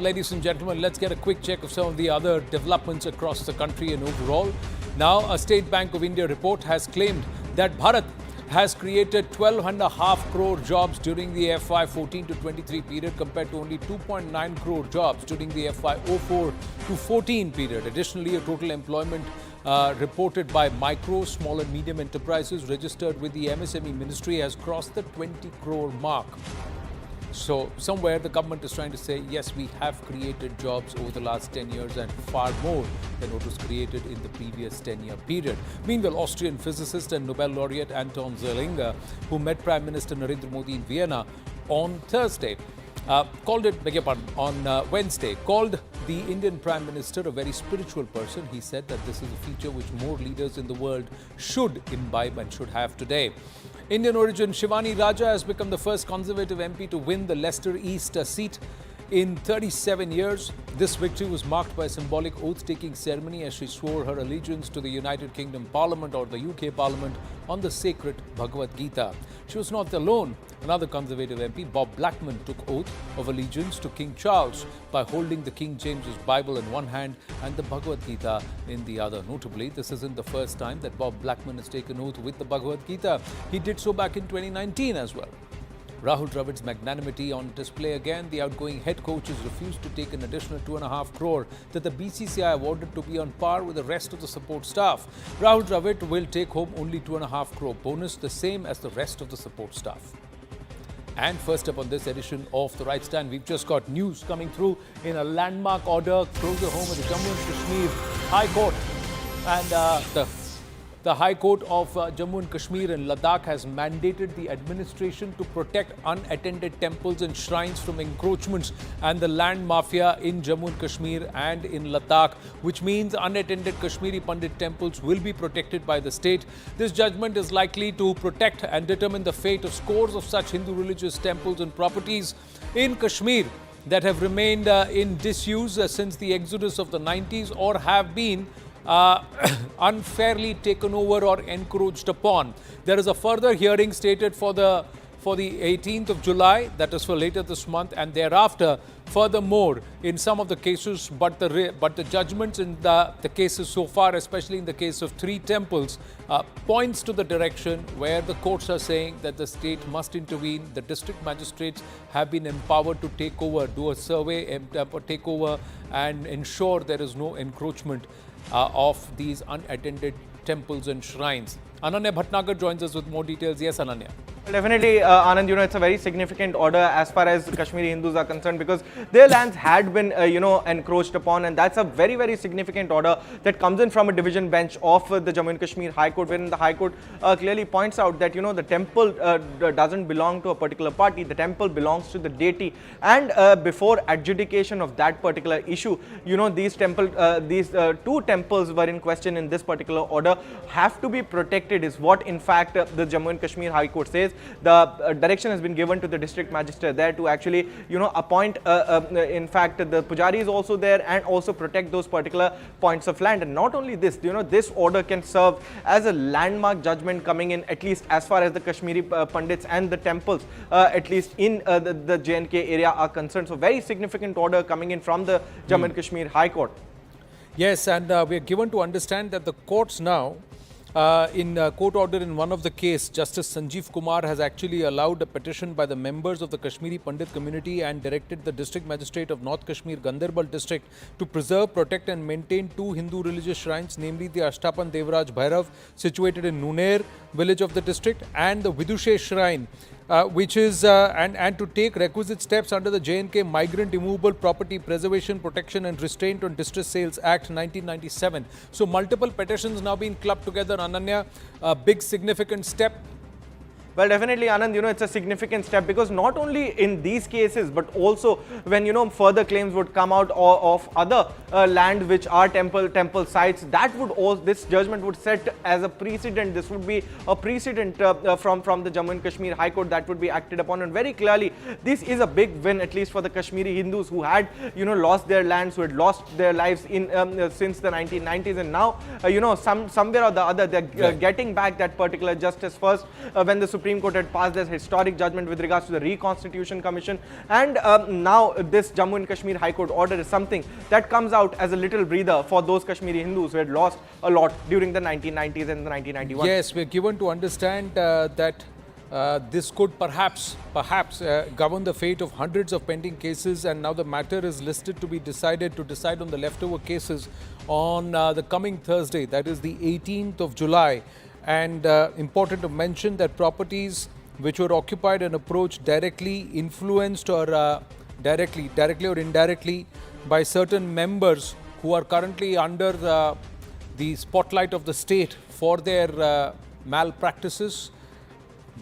ladies and gentlemen, let's get a quick check of some of the other developments across the country and overall. Now, a State Bank of India report has claimed that Bharat has created 12.5 crore jobs during the FY 14 to 23 period compared to only 2.9 crore jobs during the FY 04 to 14 period. Additionally, a total employment reported by micro, small and medium enterprises registered with the MSME ministry has crossed the 20 crore mark. So somewhere the government is trying to say, yes, we have created jobs over the last 10 years and far more than what was created in the previous 10-year period. Meanwhile, Austrian physicist and Nobel laureate Anton Zeilinger, who met Prime Minister Narendra Modi in Vienna on Thursday, called the Indian Prime Minister a very spiritual person. He said that this is a feature which more leaders in the world should imbibe and should have today. Indian origin Shivani Raja has become the first Conservative MP to win the Leicester East seat in 37 years. This victory was marked by a symbolic oath-taking ceremony as she swore her allegiance to the United Kingdom Parliament or the UK Parliament on the sacred Bhagavad Gita. She was not alone. Another Conservative MP, Bob Blackman, took oath of allegiance to King Charles by holding the King James's Bible in one hand and the Bhagavad Gita in the other. Notably, this isn't the first time that Bob Blackman has taken oath with the Bhagavad Gita. He did so back in 2019 as well. Rahul Dravid's magnanimity on display again. The outgoing head coach has refused to take an additional 2.5 crore that the BCCI awarded to be on par with the rest of the support staff. Rahul Dravid will take home only 2.5 crore bonus, the same as the rest of the support staff. And first up on this edition of The Right Stand, we've just got news coming through in a landmark order closer home at the Jammu and Kashmir High Court. And the High Court of Jammu and Kashmir and Ladakh has mandated the administration to protect unattended temples and shrines from encroachments and the land mafia in Jammu and Kashmir and in Ladakh, which means unattended Kashmiri Pandit temples will be protected by the state. This judgment is likely to protect and determine the fate of scores of such Hindu religious temples and properties in Kashmir that have remained in disuse since the exodus of the 90s or have been unfairly taken over or encroached upon. There is a further hearing stated for the 18th of July, that is for later this month, and thereafter furthermore in some of the cases, but the judgments in the cases so far, especially in the case of 3 temples, points to the direction where the courts are saying that the state must intervene. The district magistrates have been empowered to take over, do a survey, take over and ensure there is no encroachment of these unattended temples and shrines. Ananya Bhatnagar joins us with more details. Yes, Ananya. Definitely, Anand, it's a very significant order as far as Kashmiri Hindus are concerned, because their lands had been, encroached upon, and that's a very, very significant order that comes in from a division bench of the Jammu and Kashmir High Court, wherein the High Court clearly points out that, the temple doesn't belong to a particular party. The temple belongs to the deity, and before adjudication of that particular issue, these 2 temples were in question in this particular order have to be protected, is what in fact the Jammu and Kashmir High Court says. The direction has been given to the district magistrate there to actually, appoint, in fact, the pujari is also there and also protect those particular points of land. And not only this, this order can serve as a landmark judgment coming in, at least as far as the Kashmiri Pandits and the temples, at least in the J&K area are concerned. So very significant order coming in from the Jammu and Kashmir High Court. Yes, and we are given to understand that the courts now, in court order in one of the case, Justice Sanjeev Kumar has actually allowed a petition by the members of the Kashmiri Pandit community and directed the district magistrate of North Kashmir Gandarbal district to preserve, protect and maintain 2 Hindu religious shrines, namely the Ashtapan Devraj Bhairav situated in Nuner village of the district and the Vidushe shrine, which is and to take requisite steps under the J&K Migrant Immovable Property Preservation, Protection and Restraint on Distress Sales Act 1997. So multiple petitions now being clubbed together. Ananya, a big significant step. Well, definitely, Anand, it's a significant step, because not only in these cases, but also when, further claims would come out of other land which are temple sites, that would also, this judgment would set as a precedent. This would be a precedent from the Jammu and Kashmir High Court that would be acted upon. And very clearly, this is a big win, at least for the Kashmiri Hindus who had, lost their lands, who had lost their lives in since the 1990s. And now, somewhere or the other, they're getting back that particular justice first when the Supreme Court had passed this historic judgment with regards to the Reconstitution Commission, and now this Jammu and Kashmir High Court order is something that comes out as a little breather for those Kashmiri Hindus who had lost a lot during the 1990s and the 1991. Yes, we're given to understand that this could perhaps govern the fate of hundreds of pending cases, and now the matter is listed to decide on the leftover cases on the coming Thursday, that is the 18th of July. And important to mention that properties which were occupied and approached directly, influenced or directly or indirectly by certain members who are currently under the spotlight of the state for their malpractices,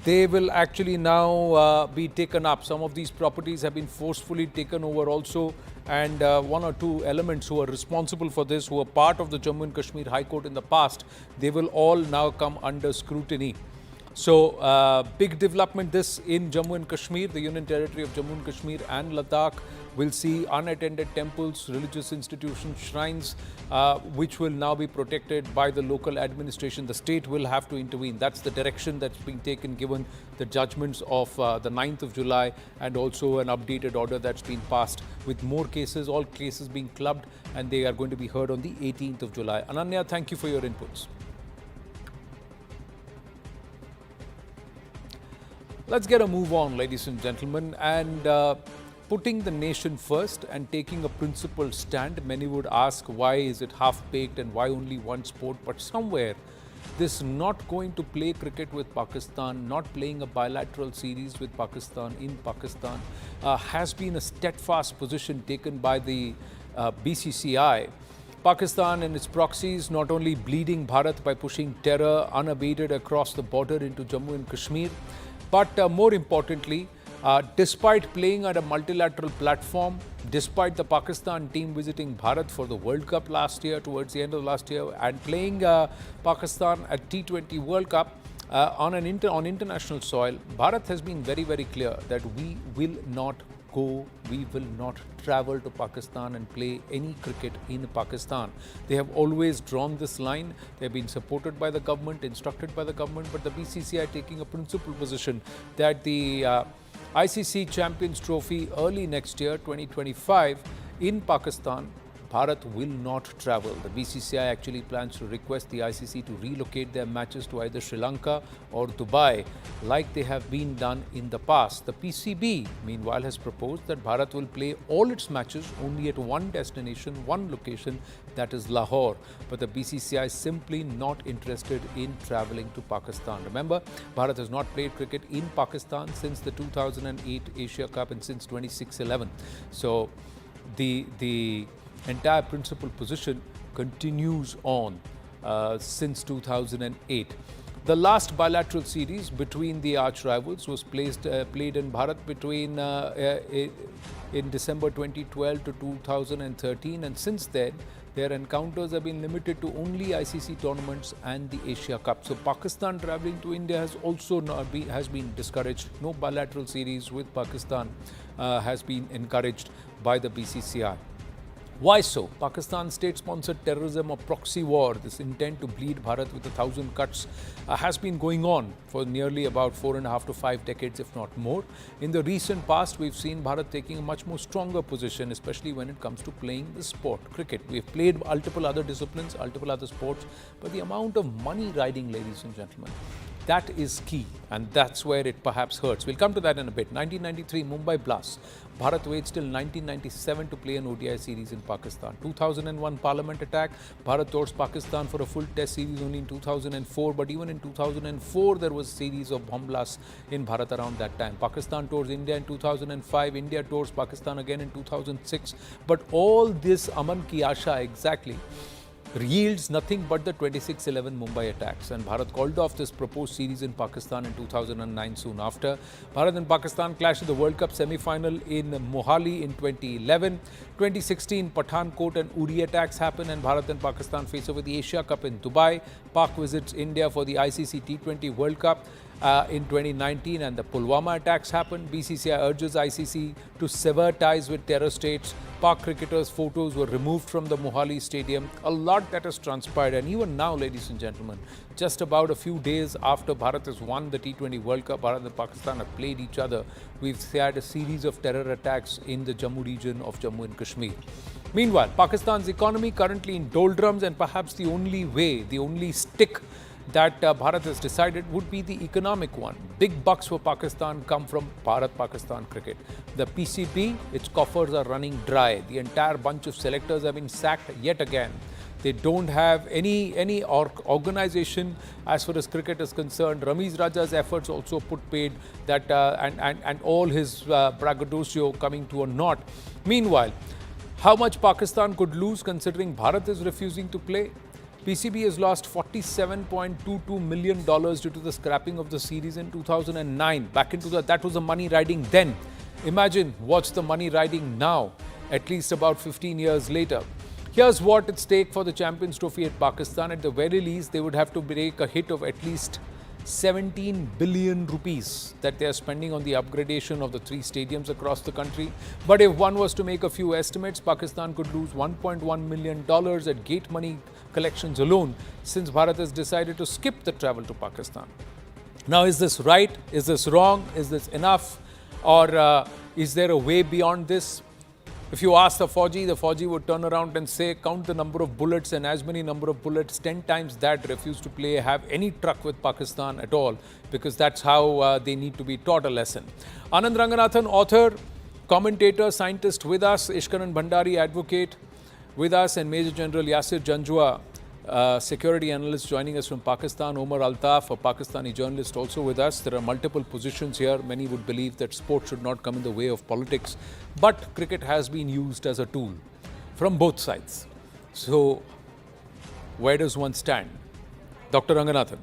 they will actually now be taken up. Some of these properties have been forcefully taken over also, and one or two elements who are responsible for this, who are part of the Jammu and Kashmir High Court in the past, they will all now come under scrutiny. So, big development this in Jammu and Kashmir, the Union Territory of Jammu and Kashmir and Ladakh will see unattended temples, religious institutions, shrines, which will now be protected by the local administration. The state will have to intervene. That's the direction that's being taken given the judgments of the 9th of July and also an updated order that's been passed with more cases, all cases being clubbed, and they are going to be heard on the 18th of July. Ananya, thank you for your inputs. Let's get a move on, ladies and gentlemen, and putting the nation first and taking a principled stand. Many would ask, why is it half-baked and why only one sport? But somewhere, this not going to play cricket with Pakistan, not playing a bilateral series with Pakistan in Pakistan, has been a steadfast position taken by the BCCI. Pakistan and its proxies not only bleeding Bharat by pushing terror unabated across the border into Jammu and Kashmir, but more importantly, despite playing at a multilateral platform, despite the Pakistan team visiting Bharat for the World Cup last year, towards the end of last year, and playing Pakistan at T20 World Cup on international soil, Bharat has been very, very clear that we will not travel to Pakistan and play any cricket in Pakistan. They have always drawn this line. They have been supported by the government, instructed by the government, but the BCCI taking a principled position that the ICC Champions Trophy early next year, 2025, in Pakistan, Bharat will not travel. The BCCI actually plans to request the ICC to relocate their matches to either Sri Lanka or Dubai, like they have been done in the past. The PCB, meanwhile, has proposed that Bharat will play all its matches only at one destination, one location, that is Lahore. But the BCCI is simply not interested in travelling to Pakistan. Remember, Bharat has not played cricket in Pakistan since the 2008 Asia Cup and since 26/11. So, the entire principled position continues on since 2008. The last bilateral series between the arch rivals was played in Bharat between in December 2012 to 2013, and since then their encounters have been limited to only ICC tournaments and the Asia Cup. So Pakistan travelling to India has also has been discouraged. No bilateral series with Pakistan has been encouraged by the BCCI. Why so? Pakistan's state-sponsored terrorism or proxy war, this intent to bleed Bharat with 1,000 cuts, has been going on for nearly about 4.5 to 5 decades, if not more. In the recent past, we've seen Bharat taking a much more stronger position, especially when it comes to playing the sport, cricket. We've played multiple other disciplines, multiple other sports, but the amount of money riding, ladies and gentlemen, that is key, and that's where it perhaps hurts. We'll come to that in a bit. 1993 Mumbai Blast. Bharat waits till 1997 to play an ODI series in Pakistan. 2001 Parliament attack. Bharat tours Pakistan for a full test series only in 2004. But even in 2004, there was a series of bomb blasts in Bharat around that time. Pakistan tours India in 2005. India tours Pakistan again in 2006. But all this Aman Ki Asha exactly yields nothing but the 26/11 Mumbai attacks, and Bharat called off this proposed series in Pakistan in 2009 soon after. Bharat and Pakistan clashed in the World Cup semi-final in Mohali in 2011. 2016 Pathankot and Uri attacks happen, and Bharat and Pakistan face over the Asia Cup in Dubai. Pak visits India for the ICC T20 World Cup. in 2019 and the Pulwama attacks happened. BCCI urges ICC to sever ties with terror states. Pak cricketers' photos were removed from the Mohali stadium. A lot that has transpired, and even now, ladies and gentlemen, just about a few days after Bharat has won the T20 World Cup, Bharat and Pakistan have played each other. We've had a series of terror attacks in the Jammu region of Jammu and Kashmir. Meanwhile, Pakistan's economy currently in doldrums, and perhaps the only way, the only stick that Bharat has decided would be the economic one. Big bucks for Pakistan come from Bharat-Pakistan cricket. The PCB, its coffers are running dry. The entire bunch of selectors have been sacked yet again. They don't have any organization as far as cricket is concerned. Ramiz Raja's efforts also put paid that and all his braggadocio coming to a naught. Meanwhile, how much Pakistan could lose considering Bharat is refusing to play? PCB has lost $47.22 million due to the scrapping of the series in 2009. Back into that was the money riding then. Imagine what's the money riding now, at least about 15 years later. Here's what at stake for the Champions Trophy at Pakistan. At the very least, they would have to break a hit of at least 17 billion rupees that they are spending on the upgradation of the 3 stadiums across the country. But if one was to make a few estimates, Pakistan could lose $1.1 million at gate money collections alone, since Bharat has decided to skip the travel to Pakistan. Now, is this right? Is this wrong? Is this enough? Or is there a way beyond this? If you ask the Fauji would turn around and say, count the number of bullets, and as many number of bullets, 10 times that refuse to play, have any truck with Pakistan at all, because that's how they need to be taught a lesson. Anand Ranganathan, author, commentator, scientist with us, Ishkaran Bhandari, advocate with us, and Major General Yasir Janjua, security analyst joining us from Pakistan. Omar Altaf, a Pakistani journalist, also with us. There are multiple positions here. Many would believe that sport should not come in the way of politics, but cricket has been used as a tool from both sides. So, where does one stand? Dr. Ranganathan.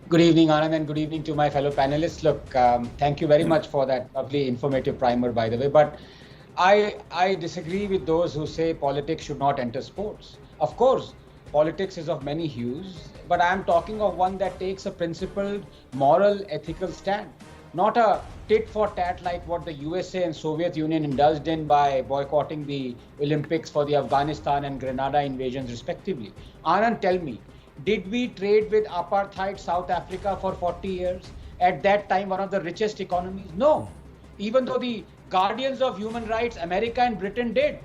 Good evening, Anand, and good evening to my fellow panelists. Look, thank you very much for that lovely informative primer, by the way. But I disagree with those who say politics should not enter sports. Of course, politics is of many hues, but I am talking of one that takes a principled, moral, ethical stand, not a tit for tat like what the USA and Soviet Union indulged in by boycotting the Olympics for the Afghanistan and Grenada invasions respectively. Anand, tell me, did we trade with apartheid South Africa for 40 years? At that time, one of the richest economies? No. Even though the guardians of human rights, America and Britain did.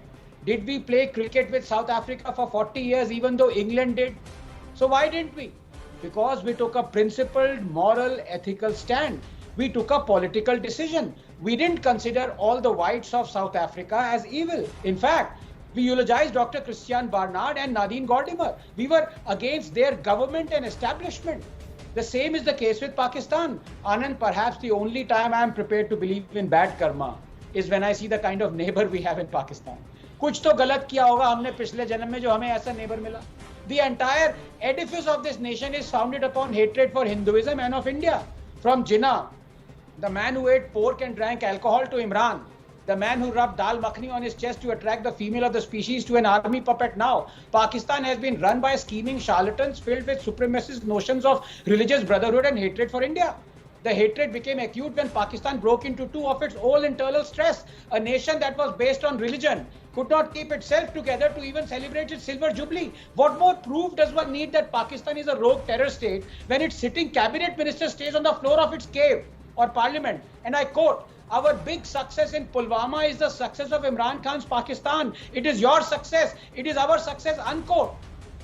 Did we play cricket with South Africa for 40 years, even though England did? So why didn't we? Because we took a principled, moral, ethical stand. We took a political decision. We didn't consider all the whites of South Africa as evil. In fact, we eulogized Dr. Christian Barnard and Nadine Gordimer. We were against their government and establishment. The same is the case with Pakistan. Anand, perhaps the only time I am prepared to believe in bad karma is when I see the kind of neighbor we have in Pakistan. कुछ तो गलत किया होगा हमने पिछले जन्म में जो हमें ऐसा नेबर मिला. The entire edifice of this nation is founded upon hatred for Hinduism and of India. From Jinnah, the man who ate pork and drank alcohol, to Imran, the man who rubbed dal makhani on his chest to attract the female of the species, to an army puppet now. Pakistan has been run by scheming charlatans filled with supremacist notions of religious brotherhood and hatred for India. The hatred became acute when Pakistan broke into two of its own internal stress. A nation that was based on religion could not keep itself together to even celebrate its silver jubilee. What more proof does one need that Pakistan is a rogue terror state when its sitting cabinet minister stays on the floor of its cave or parliament? And I quote, "Our big success in Pulwama is the success of Imran Khan's Pakistan. It is your success. It is our success," unquote.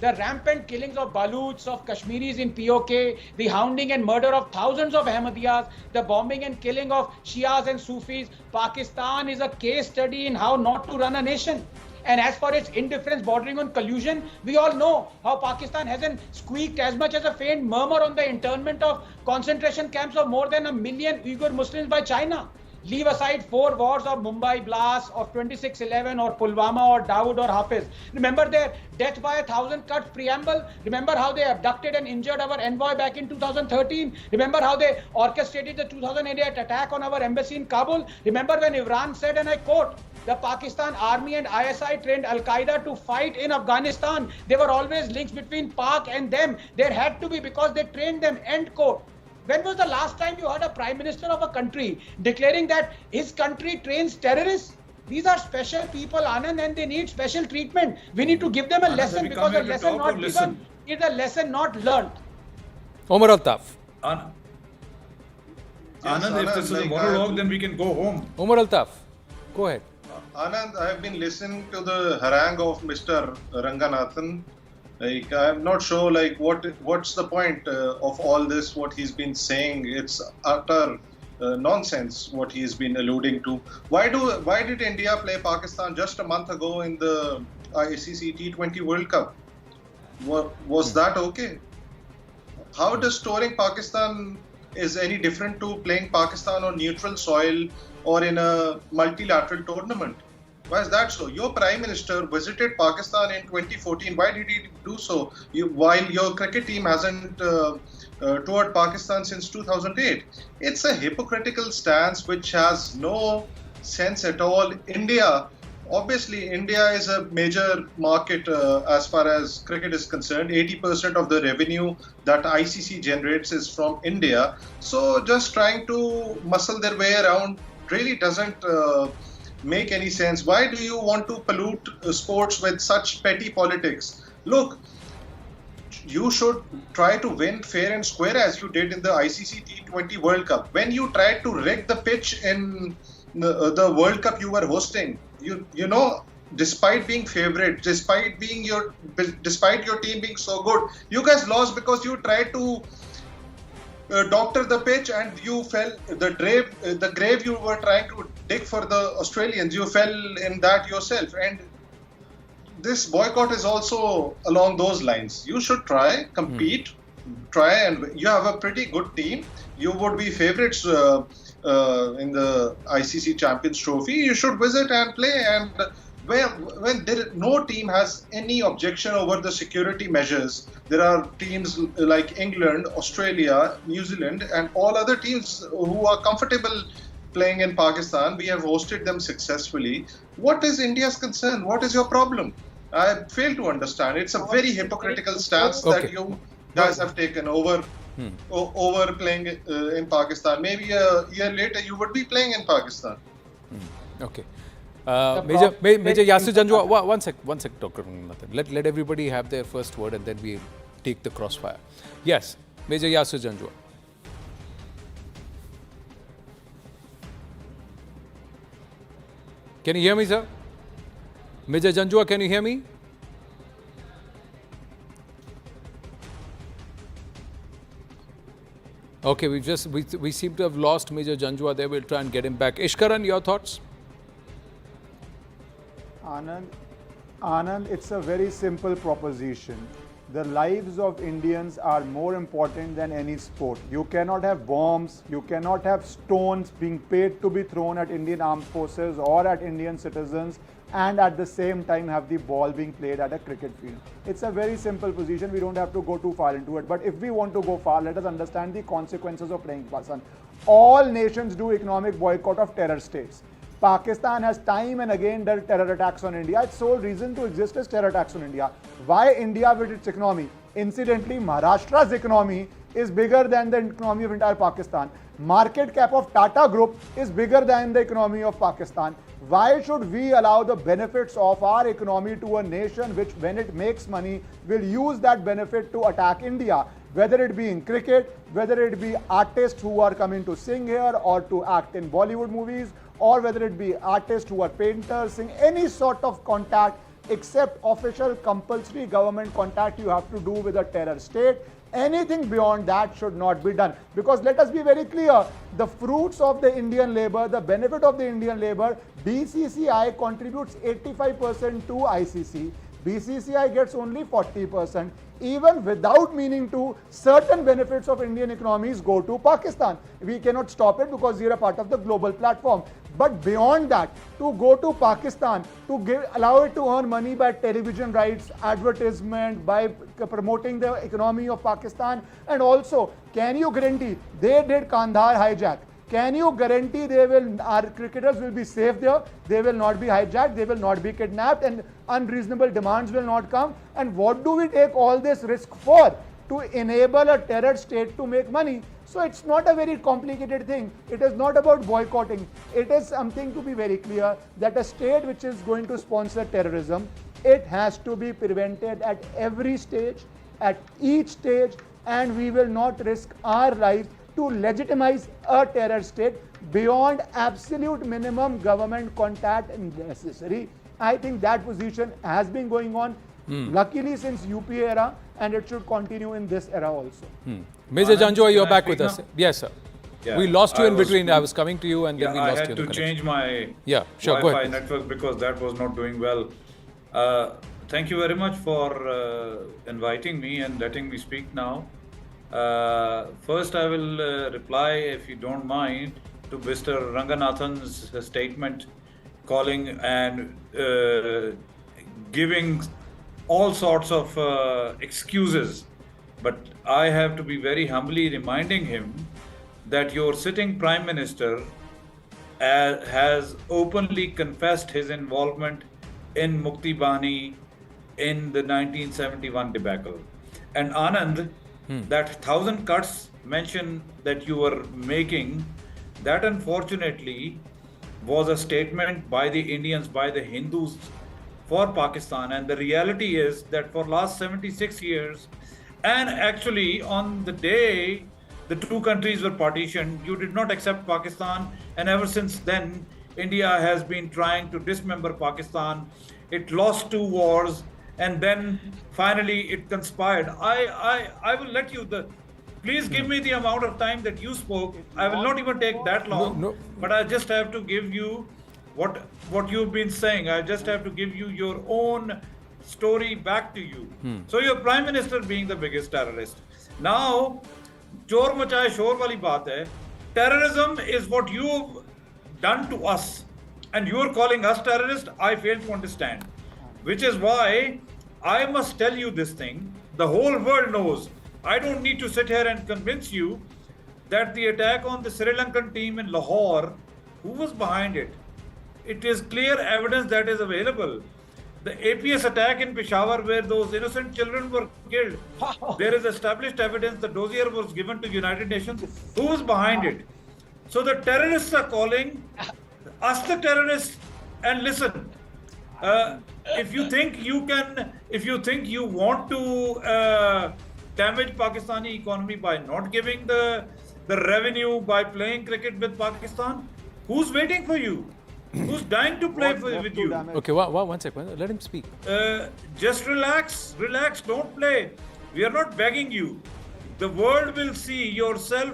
The rampant killings of Baluchs, of Kashmiris in POK, the hounding and murder of thousands of Ahmadiyas, the bombing and killing of Shias and Sufis. Pakistan is a case study in how not to run a nation. And as for its indifference bordering on collusion, we all know how Pakistan hasn't squeaked as much as a faint murmur on the internment of concentration camps of more than 1 million Uyghur Muslims by China. Leave aside 4 wars of Mumbai blast, of 26/11 or Pulwama or Dawood or Hafiz. Remember their death by 1,000 cuts preamble? Remember how they abducted and injured our envoy back in 2013? Remember how they orchestrated the 2008 attack on our embassy in Kabul? Remember when Iran said, and I quote, "The Pakistan army and ISI trained Al-Qaeda to fight in Afghanistan. There were always links between Pak and them. There had to be because they trained them," end quote. When was the last time you heard a prime minister of a country declaring that his country trains terrorists? These are special people, Anand, and they need special treatment. We need to give them a lesson, because a lesson not given is a lesson not learned. Omar Altaf. Anand, if this is a monologue, then we can go home. Omar Altaf, go ahead. Anand, I have been listening to the harangue of Mr. Ranganathan. Like, I'm not sure, like, what's the point of all this, what he's been saying. It's utter nonsense, what he's been alluding to. Why did India play Pakistan just a month ago in the ICC T20 World Cup? Was that okay? How does touring Pakistan is any different to playing Pakistan on neutral soil or in a multilateral tournament? Why is that so? Your Prime Minister visited Pakistan in 2014. Why did he do so? While your cricket team hasn't toured Pakistan since 2008. It's a hypocritical stance which has no sense at all. Obviously, India is a major market as far as cricket is concerned. 80% of the revenue that ICC generates is from India. So just trying to muscle their way around really doesn't make any sense. Why do you want to pollute sports with such petty politics? Look, you should try to win fair and square as you did in the ICC T20 World Cup. When you tried to rig the pitch in the World Cup you were hosting, you know, despite being favorite, despite your team being so good, you guys lost because you tried to doctor the pitch and you fell the grave you were trying to dig for the Australians. You fell in that yourself, and this boycott is also along those lines. You should compete, and you have a pretty good team. You would be favorites in the ICC Champions Trophy. You should visit and play. And when no team has any objection over the security measures, there are teams like England, Australia, New Zealand, and all other teams who are comfortable playing in Pakistan. We have hosted them successfully. What is India's concern? What is your problem? I fail to understand. It's a very hypocritical stance that you guys have taken over playing in Pakistan. Maybe a year later you would be playing in Pakistan. Okay. Major Yasir Janjua, one sec, Dr. Ranganathan. Let everybody have their first word and then we take the crossfire. Yes, Major Yasir Janjua. Can you hear me, sir? Major Janjua, can you hear me? Okay, we seem to have lost Major Janjua there. We'll try and get him back. Ishkaran, your thoughts? Anand, it's a very simple proposition. The lives of Indians are more important than any sport. You cannot have bombs, you cannot have stones being paid to be thrown at Indian armed forces or at Indian citizens, and at the same time have the ball being played at a cricket field. It's a very simple position. We don't have to go too far into it. But if we want to go far, let us understand the consequences of playing Pakistan. All nations do economic boycott of terror states. Pakistan has time and again done terror attacks on India. Its sole reason to exist is terror attacks on India. Why India with its economy? Incidentally, Maharashtra's economy is bigger than the economy of entire Pakistan. Market cap of Tata Group is bigger than the economy of Pakistan. Why should we allow the benefits of our economy to a nation which, when it makes money, will use that benefit to attack India? Whether it be in cricket, whether it be artists who are coming to sing here or to act in Bollywood movies, or whether it be artists who are painters, sing, any sort of contact except official compulsory government contact you have to do with a terror state. Anything beyond that should not be done. Because let us be very clear, the fruits of the Indian labor, the benefit of the Indian labor, BCCI contributes 85% to ICC. BCCI gets only 40%. Even without meaning to, certain benefits of Indian economies go to Pakistan. We cannot stop it because we are a part of the global platform. But beyond that, to go to Pakistan, to allow it to earn money by television rights, advertisement, by promoting the economy of Pakistan, and also, can you guarantee they did Kandahar hijack? Can you guarantee our cricketers will be safe there? They will not be hijacked, they will not be kidnapped, and unreasonable demands will not come. And what do we take all this risk for? To enable a terror state to make money. So it's not a very complicated thing. It is not about boycotting. It is something to be very clear that a state which is going to sponsor terrorism, it has to be prevented at every stage, at each stage, and we will not risk our lives to legitimize a terror state beyond absolute minimum government contact necessary. I think that position has been going on, luckily since UPA era, and it should continue in this era also. Major Janjua, you're can I back with speak us. now? Yes, sir. Yeah, We lost you I in was- between. I was coming to you and then we I lost you. had in to the connection. change my Yeah, sure, go Wi-Fi ahead. network because that was not doing well. Thank you very much for inviting me and letting me speak now. First, I will reply, if you don't mind, to Mr. Ranganathan's statement, calling and giving all sorts of excuses. But I have to be very humbly reminding him that your sitting Prime Minister has openly confessed his involvement in Mukti Bahani in the 1971 debacle. And Anand, that 1,000 cuts mention that you were making, that unfortunately was a statement by the Indians, by the Hindus for Pakistan. And the reality is that for last 76 years, and actually on the day the two countries were partitioned, you did not accept Pakistan, and ever since then, India has been trying to dismember Pakistan. It lost 2 wars, and then finally it conspired. I will let you, please give me the amount of time that you spoke. I will not even take that long, No. but I just have to give you what you've been saying. I just have to give you your own story back to you. So your Prime Minister being the biggest terrorist. Now, chor machaye shor wali baat hai. Terrorism is what you've done to us, and you're calling us terrorists. I fail to understand, which is why I must tell you this thing. The whole world knows. I don't need to sit here and convince you that the attack on the Sri Lankan team in Lahore, who was behind it? It is clear evidence that is available. The APS attack in Peshawar, where those innocent children were killed, there is established evidence. The dossier was given to United Nations. Who was behind it? So the terrorists are calling us the terrorists. And listen, if you think you want to damage Pakistani economy by not giving the revenue by playing cricket with Pakistan, who's waiting for you? Who's dying to play with you? Okay, one second. Let him speak. Just relax, don't play. We are not begging you. The world will see, yourself,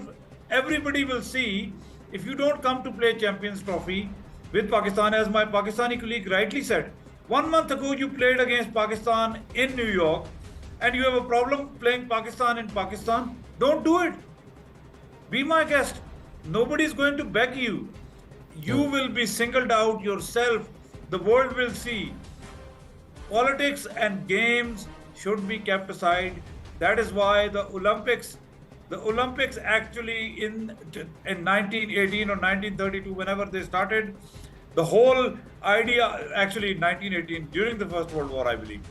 everybody will see, if you don't come to play Champions Trophy with Pakistan, as my Pakistani colleague rightly said. 1 month ago, you played against Pakistan in New York, and you have a problem playing Pakistan in Pakistan. Don't do it. Be my guest. Nobody is going to beg you. You will be singled out yourself. The world will see. Politics and games should be kept aside. That is why the Olympics actually in 1918 or 1932, whenever they started, the whole idea, actually in 1918, during the First World War, I believe,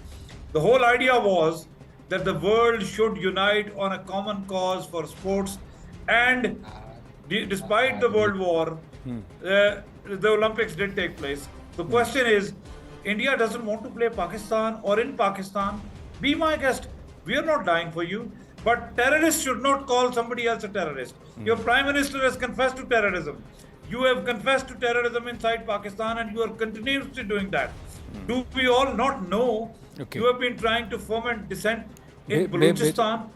the whole idea was that the world should unite on a common cause for sports. And despite the World War, the Olympics did take place. The question is, India doesn't want to play Pakistan or in Pakistan. Be my guest. We are not dying for you. But terrorists should not call somebody else a terrorist. Your Prime Minister has confessed to terrorism. You have confessed to terrorism inside Pakistan, and you are continuously doing that. Do we all not know you have been trying to foment dissent in Balochistan?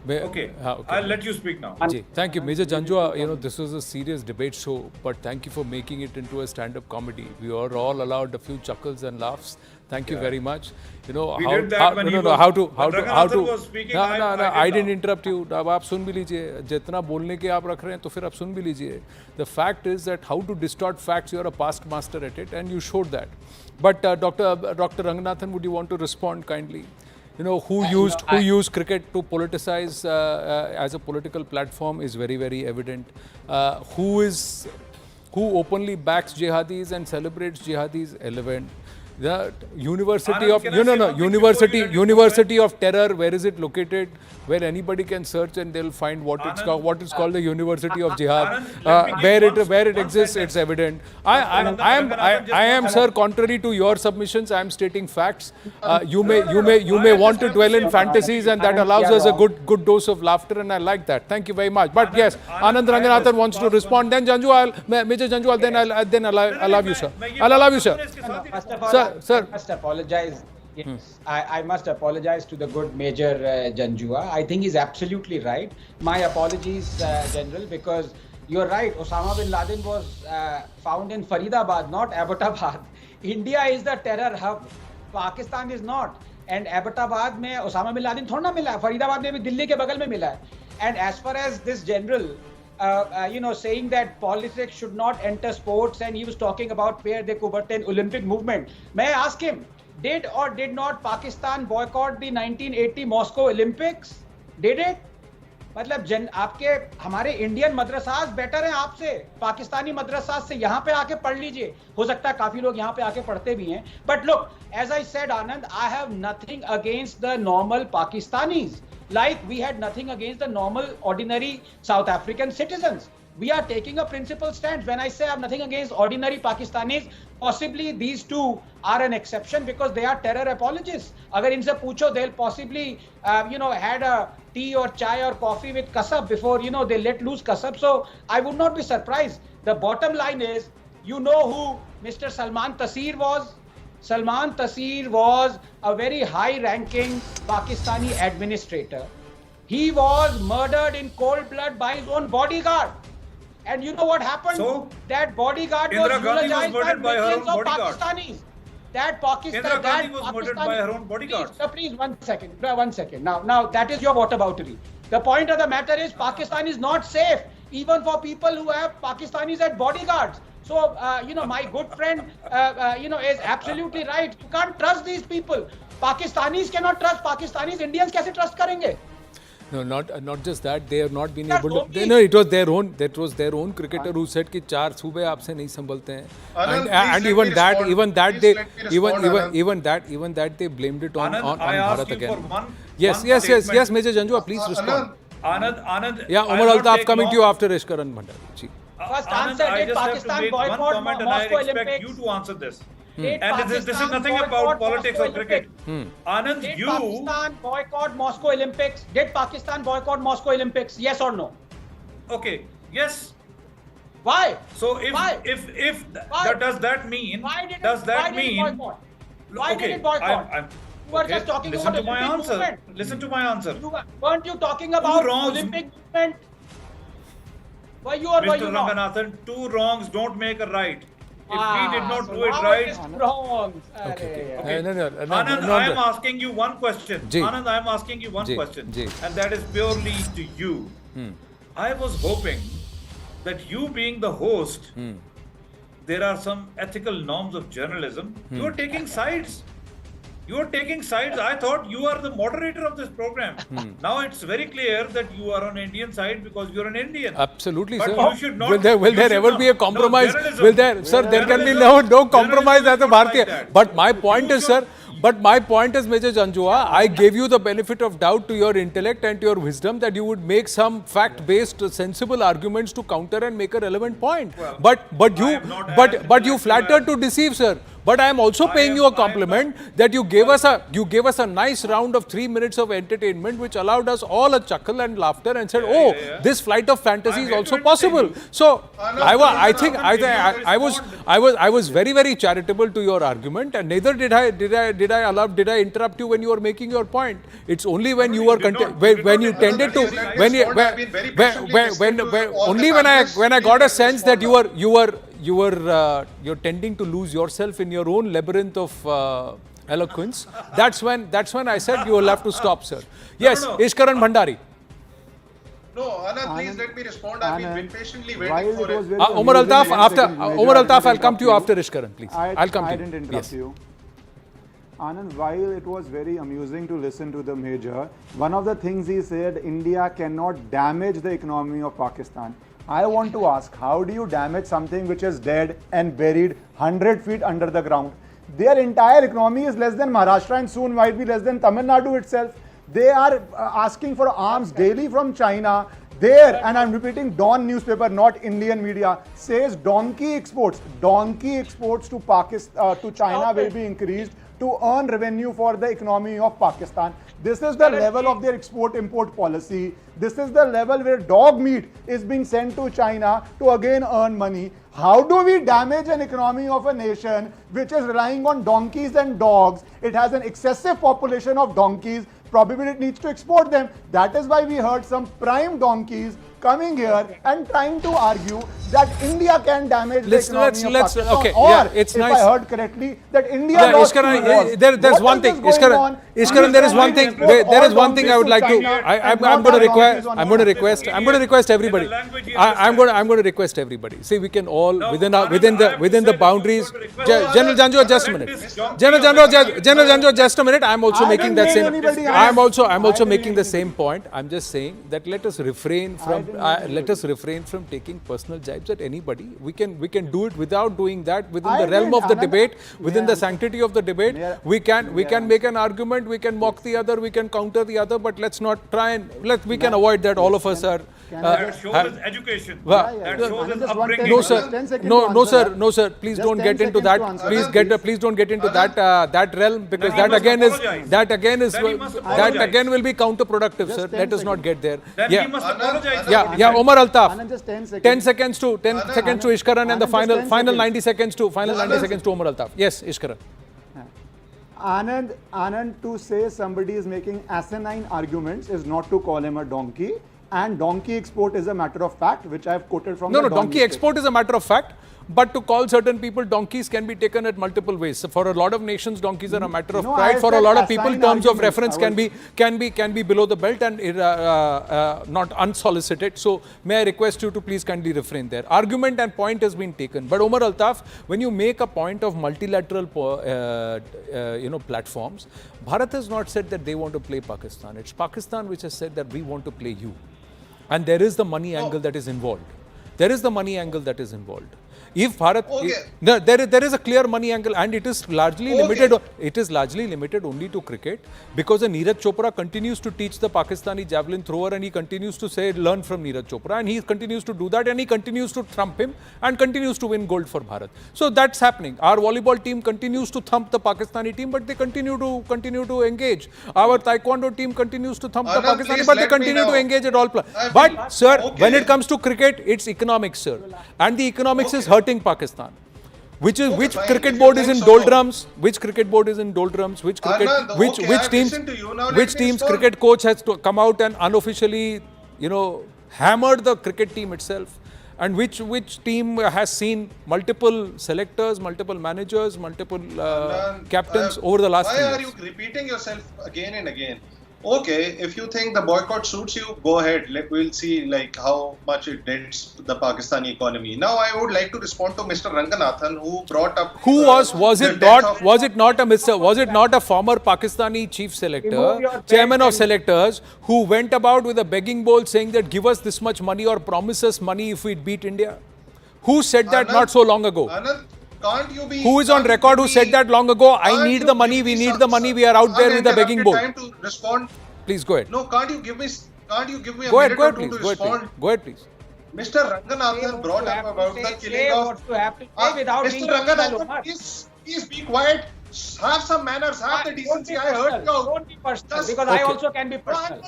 Okay, I'll let you speak now. Thank you, Major Janjua. This was a serious debate show, but thank you for making it into a stand-up comedy. We are all allowed a few chuckles and laughs. Thank you very much. We did that when Ranganath was speaking. I didn't interrupt you. अब आप सुन भी लीजिए. जितना बोलने के आप रख रहे हैं, तो फिर आप सुन भी लीजिए. The fact is that how to distort facts, you are a past master at it, and you showed that. But Dr. Ranganathan, would you want to respond kindly? Who used cricket to politicize as a political platform is very, very evident. Who openly backs jihadis and celebrates jihadis, relevant. The University Anand, of can I say one thing before University you let me University of Terror. Where is it located? Where anybody can search and they'll find what it's Anand, called. What is called the University of Jihad. Anand, let me Where give it where it one exists, sentence. it's evident. Anand, I am, sir. Contrary to your submissions, I am stating facts. You may want to dwell in fantasies, and that allows us a good dose of laughter, and I like that. Thank you very much. But yes, Anand Ranganathan wants to respond. Then Major Janju, then I'll allow you, sir. I'll allow you, sir. First of all, Sir. I must apologize. Yes, I must apologize to the good Major Janjua. I think he's absolutely right. My apologies, General, because you're right. Osama bin Laden was found in Faridabad, not Abbottabad. India is the terror hub. Pakistan is not. And Abbottabad mein Osama bin Laden थोड़ा ना मिला है. Faridabad में भी दिल्ली के बगल में मिला है. And as far as this general, saying that politics should not enter sports, and he was talking about where they covered an Olympic movement. May I ask him, did or did not Pakistan boycott the 1980 Moscow Olympics? Did it? मतलब आपके हमारे Indian मदरसास better हैं आपसे, पाकिस्तानी मदरसास से यहाँ पे आके पढ़ लीजिए. हो सकता है काफी लोग यहाँ पे आके पढ़ते भी हैं. But look, as I said, Anand, I have nothing against the normal Pakistanis. Like we had nothing against the normal, ordinary South African citizens. We are taking a principled stance. When I say I have nothing against ordinary Pakistanis, possibly these two are an exception because they are terror apologists. Agar inse pucho, they'll possibly, had a tea or chai or coffee with kasab before, they let loose kasab. So I would not be surprised. The bottom line is, you know who Mr. Salman Taseer was? Salman Taseer was a very high-ranking Pakistani administrator. He was murdered in cold blood by his own bodyguard. And you know what happened? So, that bodyguard Indira was Gandhi was eulogized murdered by her own millions of bodyguard. Pakistanis. That Pakistan, Indira Gandhi was that murdered Pakistani- by her own bodyguard. Please, one second. Now that is your whataboutery. The point of the matter is Pakistan is not safe, even for people who have Pakistanis as bodyguards. So, my good friend, is absolutely right. You can't trust these people. Pakistanis cannot trust Pakistanis. Indians कैसे trust करेंगे? No, not just that. They have not been Sir, able to. only- No, it was their own. That was their own cricketer who said कि चार सूबे आपसे नहीं संभलते हैं. Anand, And please even let that, me even that respond. they, Please let me respond, even that they blamed it on Anand, I Bharat asked you again. for one Yes, Major Janjua, please respond. Anand. Yeah, I Umar will Altaf take coming long- to you after Ishkaran Bhandari. Ji. First Anand, answer, I did just have to Pakistan make one boycott comment and I Moscow expect Olympics? you to answer this. Did And this is Pakistan nothing about boycott politics Moscow or cricket. Olympics? Anand, Did you... Pakistan boycott Moscow Olympics? Did Pakistan boycott Moscow Olympics? Yes or no? Okay, yes. Why? So if Why? Why? does that mean? Why did does that did it mean? boycott? Why Okay, did it boycott? I'm You were okay, just talking listen about to my Olympic answer. movement. Listen to my answer. Weren't you talking about wrongs. Olympic movement? Were you or were Mr. you not? Ranganathan, two wrongs don't make a right. If we did not so do it now right... it is wrong. Okay. No, Anand, I am asking you one question. Ji. Anand, I am asking you one Ji. question. Ji. And that is purely to you. I was hoping that you being the host, there are some ethical norms of journalism. You are taking sides. You are taking sides. I thought you are the moderator of this program. Now it's very clear that you are on Indian side because you are an Indian. Absolutely, But sir. you should not- will there you should ever not- be a No, compromise? journalism- Will there, sir? There can be journalism- no compromise as a journalism is not Bharatiya. like that. But my point You is, sir. should- But my point is, Major Janjua, I gave you the benefit of doubt to your intellect and to your wisdom that you would make some fact-based, sensible arguments to counter and make a relevant point. Well, but I you am not as but you intellectual flattered as- to deceive, sir. But I am also paying you a compliment that you gave us a nice round of 3 minutes of entertainment, which allowed us all a chuckle and laughter, and said, this flight of fantasy is I'm also here to entertain possible. you. So Anand, I was very, very charitable to your argument, and neither did I interrupt you when you were making your point. It's only when you were when you tended to when I got a sense that you're tending to lose yourself in your own labyrinth of eloquence. That's when I said you will have to stop, sir. Yes, no. Ishkaran Bhandari. No, Anand, please let me respond. I've been patiently While waiting it for was it. very Umar amusing, Altaf, one after second, Major, Umar I Altaf, didn't I'll come to you interrupt after Ishkaran, please. I'll come to I you. didn't interrupt Yes. you. Anand, while it was very amusing to listen to the Major, one of the things he said, India cannot damage the economy of Pakistan. I want to ask, how do you damage something which is dead and buried 100 feet under the ground? Their entire economy is less than Maharashtra and soon might be less than Tamil Nadu itself. They are asking for arms daily from China. There, and I'm repeating, Dawn newspaper, not Indian media, says donkey exports to Pakistan, to China will be increased to earn revenue for the economy of Pakistan. This is the level of their export-import policy. This is the level where dog meat is being sent to China to again earn money. How do we damage an economy of a nation which is relying on donkeys and dogs? It has an excessive population of donkeys. Probably it needs to export them. That is why we heard some prime donkeys coming here and trying to argue that India can damage the economy of Pakistan. Okay, or yeah, it's if nice. I heard correctly, that India lost two wars. There's one thing. Ishkaran, there is one thing. There is one thing I would like to. I'm going to request everybody. I'm going to request everybody. See, we can all within the boundaries. General Janjo, just a minute. General Janjo, just a minute. I'm also making that same. I'm also making the same point. I'm just saying that let us refrain from taking personal jibes at anybody. We can do it without doing that within the realm of the debate, within the sanctity of the debate. We can make an argument. We can mock the other. We can counter the other. But let's not try and we can avoid that. All of us are. That shows his education. That shows his upbringing. No, sir. Please don't get into that. Please don't get into that realm, because that again will be counterproductive, sir. Let us not get there. Then he must apologize. Yeah, Omar Altaf. Anand, just 10 seconds. 10 seconds to Ishkaran, and the final 90 seconds to Omar Altaf. Yes, Ishkaran. Anand, to say somebody is making asinine arguments is not to call him a donkey. And donkey export is a matter of fact, which I have quoted from No, donkey export is a matter of fact. But to call certain people donkeys can be taken at multiple ways. So for a lot of nations, donkeys are a matter of pride. For a lot of people, terms of reference can be below the belt and not unsolicited. So may I request you to please kindly refrain there. Argument and point has been taken. But Omar Altaf, when you make a point of multilateral platforms, Bharat has not said that they want to play Pakistan. It's Pakistan which has said that we want to play you. And there is the money angle that is involved. If Bharat, there is a clear money angle, and it is largely limited. It is largely limited only to cricket, because Neeraj Chopra continues to teach the Pakistani javelin thrower, and he continues to say learn from Neeraj Chopra, and he continues to do that, and he continues to trump him and continues to win gold for Bharat. So that's happening. Our volleyball team continues to thump the Pakistani team, but they continue to engage. Our taekwondo team continues to thump the Pakistani, but they continue to engage at all. But sir, when it comes to cricket, it's economics, sir, and the economics is hurting Pakistan. Which cricket board is in doldrums? Which team's cricket coach has to come out and unofficially, hammered the cricket team itself? And which team has seen multiple selectors, multiple managers, multiple captains over the last 3 years? Why are you repeating yourself again and again? Okay, if you think the boycott suits you, go ahead. We'll see how much it dents the Pakistani economy. Now, I would like to respond to Mr. Ranganathan, who brought up. Was it not a former Pakistani chief selector, chairman of selectors, who went about with a begging bowl saying that give us this much money or promise us money if we beat India? Who said that not so long ago? Who is on record who said that long ago? I need the money, we need the money, we are out there with a begging bowl. Time to respond. Please go ahead. No, can't you give me a Go minute ahead, or two please. to respond? Go ahead, please. Mr. Ranganathan brought up about the killing of... Mr. Ranganathan, please be quiet. Have some manners, have the decency. I heard you. Don't be personal, because I also can be personal.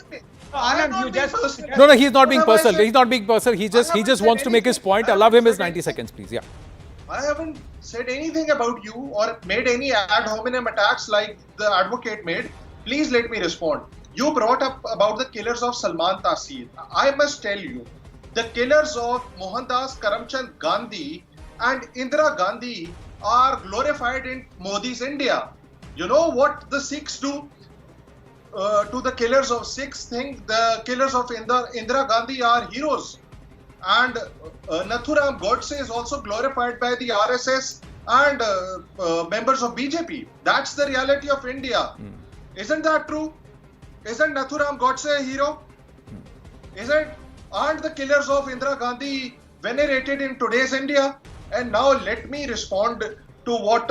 No, he's not being personal. He's not being personal. He just wants to make his point. Allow him his 90 seconds, please. Yeah. I haven't said anything about you or made any ad hominem attacks like the advocate made. Please let me respond. You brought up about the killers of Salman Taseer. I must tell you, the killers of Mohandas Karamchand Gandhi and Indira Gandhi are glorified in Modi's India. You know what the Sikhs do to the killers of Sikhs? Think the killers of Indira Gandhi are heroes. And Nathuram Godse is also glorified by the RSS and members of BJP. That's the reality of India. Isn't that true? Isn't Nathuram Godse a hero? Aren't the killers of Indira Gandhi venerated in today's India? And now let me respond to what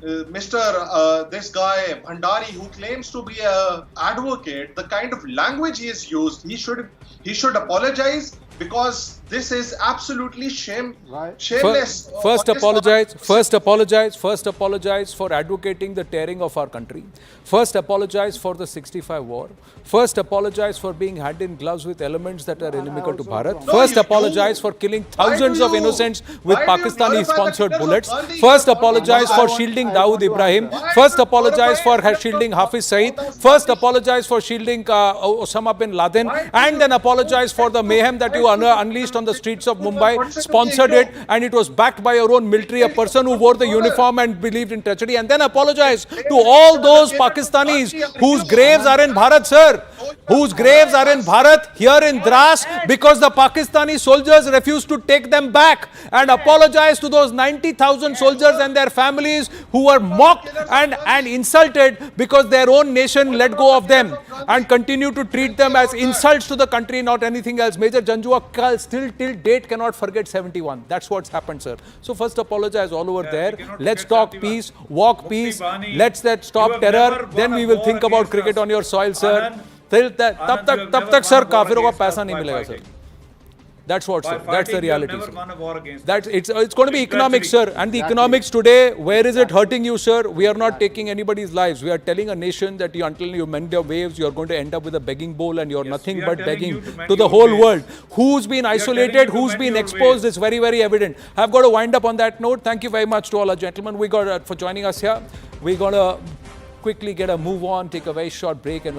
this guy Bhandari, who claims to be a advocate, the kind of language he has used, he should apologize, because this is absolutely shameless. First apologize for advocating the tearing of our country. First apologize for the 65 war. First apologize for being hand in gloves with elements that are inimical to Bharat. First apologize for killing thousands of innocents with Pakistani sponsored bullets. First apologize for shielding Dawood Ibrahim. First apologize for shielding Hafiz Saeed. First apologize for shielding Osama bin Laden. And then apologize for the mayhem that you unleashed on the streets of Mumbai, sponsored it, and it was backed by your own military, a person who wore the uniform and believed in tragedy. And then apologize to all those Pakistanis whose graves are in Bharat, sir. Whose graves are in Bharat, here in Dras, because the Pakistani soldiers refused to take them back. And apologize to those 90,000 soldiers and their families who were mocked and insulted because their own nation let go of them and continue to treat them as insults to the country, not anything else. Major Janjua still till date cannot forget 71. That's what's happened, sir. So first apologize all over there. Let's talk peace, walk peace. Let's stop terror. Then we will think about cricket on your soil, sir. Till that, तब तक sir काफिरों का पैसा नहीं मिलेगा sir. That's what, sir. That's the reality, sir. It's going to be economics, sir. And the economics today, where is it hurting you, sir? We are not taking anybody's lives. We are telling a nation that until you mend your waves, you are going to end up with a begging bowl, and you're nothing but begging to the whole world. Who's been isolated, who's been exposed, is very, very evident. I've got to wind up on that note. Thank you very much to all our gentlemen. We got for joining us here. We're going to quickly get a move on, take a very short break, and